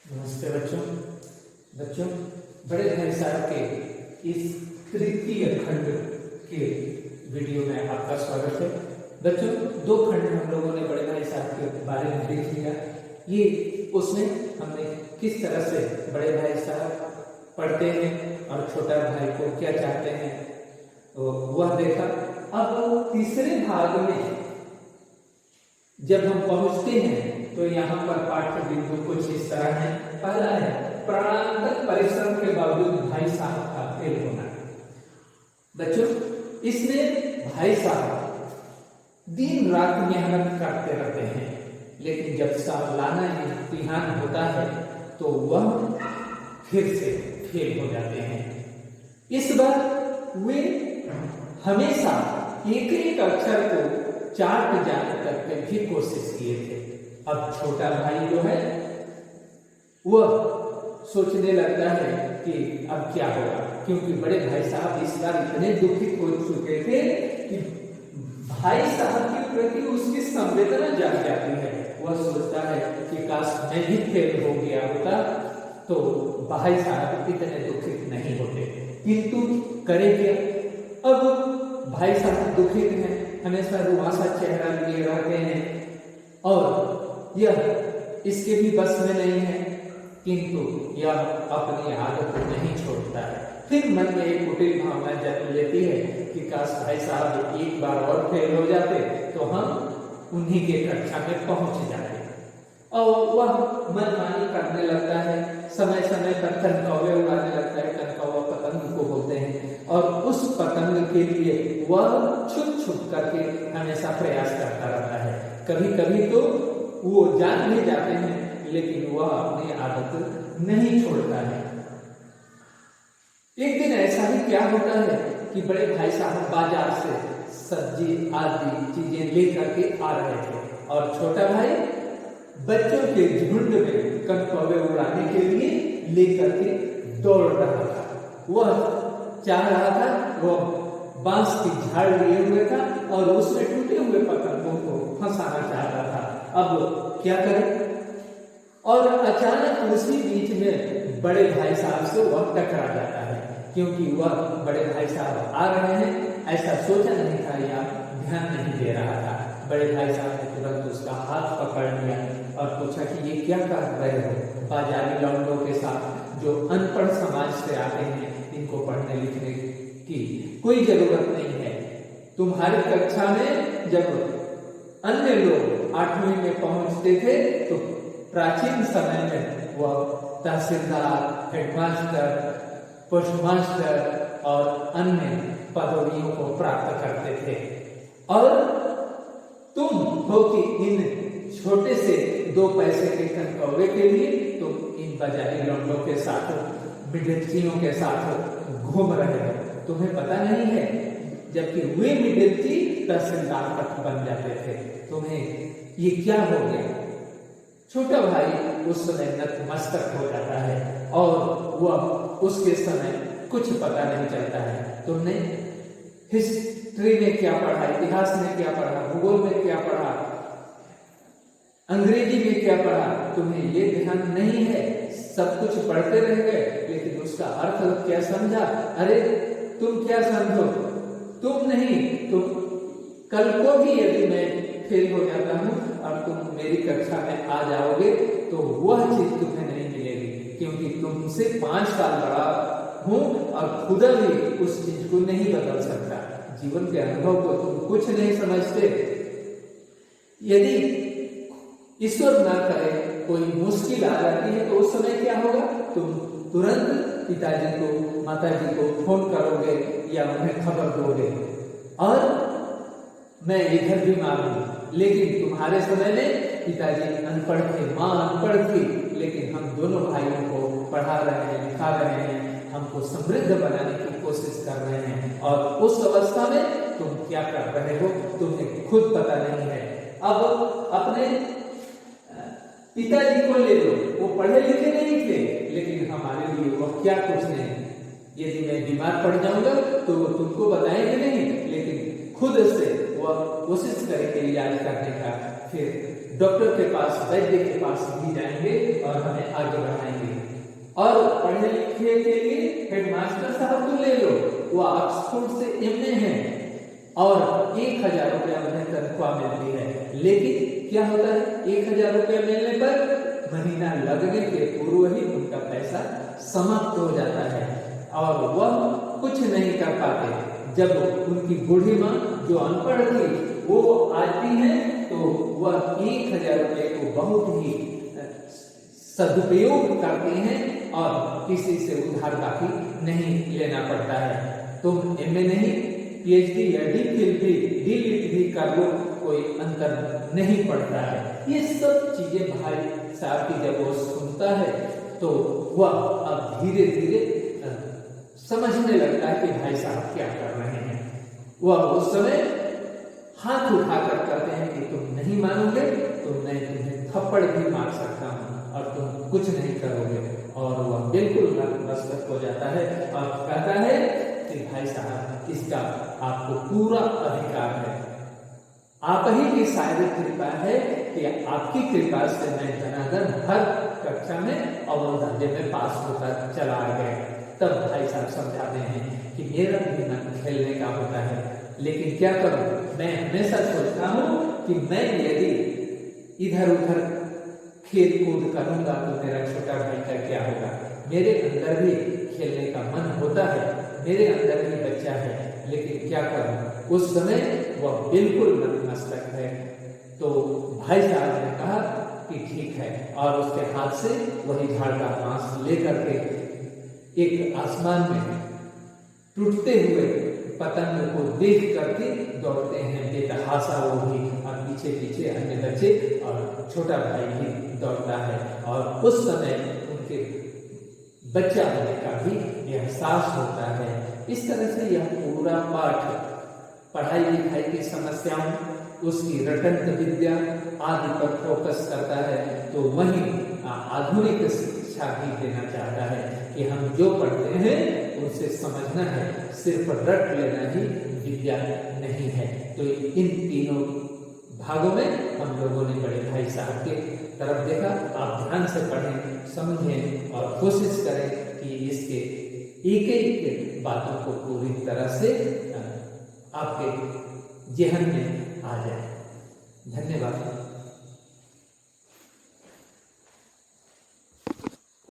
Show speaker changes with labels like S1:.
S1: नमस्ते बच्चों। बच्चों, बड़े भाई साहब के इस तृतीय खंड के वीडियो में आपका स्वागत है। बच्चों, दो खंड हम लोगों ने बड़े भाई साहब के बारे में देख लिया। ये उसमें हमने किस तरह से बड़े भाई साहब पढ़ते हैं और छोटा भाई को क्या चाहते हैं तो वह देखा। अब तीसरे भाग में जब हम पहुंचते हैं तो यहाँ पर पाठ्य बिंदु कुछ इस तरह है। पहला है प्राणांतक परिश्रम के बावजूद भाई साहब का फेल होना। बच्चों, इसमें भाई साहब दिन रात मेहनत करते रहते हैं, लेकिन जब सालाना इम्तिहान होता है तो वह फिर से फेल हो जाते हैं। इस बार वे हमेशा एक एक अक्षर को चार्ट जाने करके भी कोशिश किए थे। अब छोटा भाई जो है वह सोचने लगता है कि अब क्या होगा, क्योंकि बड़े भाई साहब इस बार इतने दुखित हो चुके थे कि भाई साहब के प्रति उसकी संवेदना जाग जाती है। वह सोचता है कि काश मैं भी फेल हो गया होता तो भाई साहब इतने दुखित नहीं होते, किंतु करे क्या। अब भाई साहब दुखित हैं, हमेशा रुआसा चेहरा लिए रहते हैं और यह इसके भी बस में नहीं है, किंतु यह अपनी आदत को नहीं छोड़ता है। फिर मन में एक कुटिल भावना जन्म लेती है कि काश भाई साहब एक बार और फेल हो जाते तो हम उन्हीं के कक्षा में पहुंच जाते। और वह मनमानी करने लगता है, समय समय पर कनकौवे उड़ाने लगता है। कनकौवा पतंग को बोलते हैं, और उस पतंग के लिए वह छुप छुप करके हमेशा प्रयास करता रहता है। कभी कभी तो वो जान भी जाते हैं, लेकिन वह अपनी आदत नहीं छोड़ता है। एक दिन ऐसा ही क्या होता है कि बड़े भाई साहब बाजार से सब्जी आदि चीजें लेकर के आ रहे थे और छोटा भाई बच्चों के झुंड में कनकौवे उड़ाने के लिए लेकर के दौड़ रहा था। वह चाह रहा था, वह बांस की झाड़ लिए हुए था और उसमें टूटे हुए पतंगों को फंसाना चाह रहा था। अब क्या करें, और अचानक उसी बीच में बड़े भाई साहब से वह टकरा जाता है, क्योंकि वह बड़े भाई साहब आ रहे हैं ऐसा सोचा नहीं था या ध्यान नहीं दे रहा था। बड़े भाई साहब ने तुरंत उसका हाथ पकड़ लिया और पूछा कि ये क्या कर रहे हो। बाजारी लौंडों के साथ जो अनपढ़ समाज से आते हैं, इनको पढ़ने लिखने की कोई जरूरत नहीं है। तुम्हारी कक्षा में जब अन्य लोग 8वीं में पहुंचते थे तो प्राचीन समय में वह तहसीलदार, हेडमास्टर, पोस्टमास्टर और अन्य पदवियों को प्राप्त करते थे, और तुम हो कि इन छोटे से 2 पैसे के कनकौवे के लिए तुम इन बाजारी लौंडों के साथ, मिडिलचियों के साथ घूम रहे हो। तुम्हें पता नहीं है, जबकि वे मिडिलची तहसीलदार तक बन जाते थे। तुम्हें ये क्या हो गया। छोटा भाई उस समय नतमस्तक हो जाता है और वह उसके समय कुछ पता नहीं चलता है। तुमने हिस्ट्री में क्या पढ़ा, इतिहास में क्या पढ़ा, भूगोल में क्या पढ़ा, अंग्रेजी में क्या पढ़ा, तुम्हें ये ध्यान नहीं है। सब कुछ पढ़ते रह गए, लेकिन उसका अर्थ क्या समझा। अरे तुम क्या समझो, तुम नहीं, तुम कल को भी यदि मैं फेल हो जाता हूं और तुम मेरी कक्षा में आ जाओगे तो वह चीज तुम्हें नहीं मिलेगी, क्योंकि तुमसे 5 साल बड़ा हूं और खुदा भी उस चीज को नहीं बदल सकता। जीवन के अनुभव को तुम कुछ नहीं समझते। यदि ईश्वर ना करे कोई मुश्किल आ जाती है तो उस समय क्या होगा, तुम तुरंत पिताजी को, माताजी को फोन करोगे या उन्हें खबर दोगे और मैं इधर भी मारूंगी। लेकिन तुम्हारे समय में पिताजी अनपढ़ थे, माँ अनपढ़ थी, लेकिन हम दोनों भाइयों को पढ़ा रहे हैं, लिखा रहे हैं, हमको समृद्ध बनाने की कोशिश कर रहे हैं, और उस अवस्था में तुम क्या कर रहे हो तुम्हें खुद पता नहीं है। अब अपने पिताजी को ले लो, वो पढ़े लिखे नहीं थे, लेकिन हमारे लिए वह क्या कुछ नहीं। यदि मैं बीमार पड़ जाऊंगा तो वो तुमको बताएंगे नहीं, लेकिन खुद से वह कोशिश करेंगे इलाज करने का। फिर डॉक्टर के पास, वैद्य के पास भी जाएंगे और हमें आगे बढ़ाएंगे। और पढ़ने लिखने के लिए हेडमास्टर साहब को ले लो, वो ऑक्सफोर्ड से एमए है और 1000 रुपया उन्हें तनख्वाह मिलती है। लेकिन क्या होता है, 1000 रुपया मिलने पर महीना लगने के पूर्व ही उनका पैसा समाप्त हो जाता है और वह कुछ नहीं कर पाते। जब उनकी बूढ़ी माँ जो अनपढ़ थी वो आती है तो वह 1000 रुपये को बहुत ही सदुपयोग करते हैं और किसी से उधार बाकी नहीं लेना पड़ता है। तुम एमए नहीं, पीएचडी या डीलिट भी कर लो, कोई अंतर नहीं पड़ता है। ये सब चीजें भाई साहब की जब वो सुनता है तो वह अब धीरे धीरे समझने लगता है कि भाई साहब क्या कर रहे हैं। वह उस समय हाथ उठाकर कहते हैं कि तुम नहीं मानोगे तो मैं तुम्हें थप्पड़ भी मार सकता हूँ और तुम कुछ नहीं करोगे। और वह बिल्कुल मस्तक हो जाता है और कहता है कि भाई साहब इसका आपको पूरा अधिकार है, आप ही की शायद कृपा है कि आपकी कृपा से मैं धनाधन हर कक्षा में अव्वल दर्जे में पास होकर चला गया। तब भाई साहब समझाते हैं कि मेरा भी मन खेलने का होता है, लेकिन क्या करूं, मैं हमेशा सोचता हूं कि मैं यदि इधर उधर खेल कूद करूंगा तो मेरा छोटा भाई का क्या होगा। मेरे अंदर भी खेलने का मन होता है, मेरे अंदर भी बच्चा है, लेकिन क्या करूं। उस समय वह बिल्कुल नतमस्तक है। तो भाई साहब ने कहा कि ठीक है, और उसके हाथ से वही झाड़ का बांस लेकर के एक आसमान में टूटते हुए पतंग को देख करके दौड़ते हैं बेतहाशा वो भी, और पीछे पीछे अन्य बच्चे और छोटा भाई भी दौड़ता है। और उस समय उनके बच्चा होने का भी एहसास होता है। इस तरह से यह पूरा पाठ पढ़ाई लिखाई की समस्याओं, उसकी रटंत विद्या आदि पर फोकस करता है। तो वहीं आधुनिक शिक्षा भी देना चाहता है कि हम जो पढ़ते हैं उसे समझना है, सिर्फ रट लेना ही विद्या नहीं है। तो इन तीनों भागों में हम लोगों ने बड़े भाई साहब के तरफ देखा। आप ध्यान से पढ़ें, समझें और कोशिश करें कि इसके एक एक बातों को पूरी तरह से आपके जेहन में आ जाए। धन्यवाद।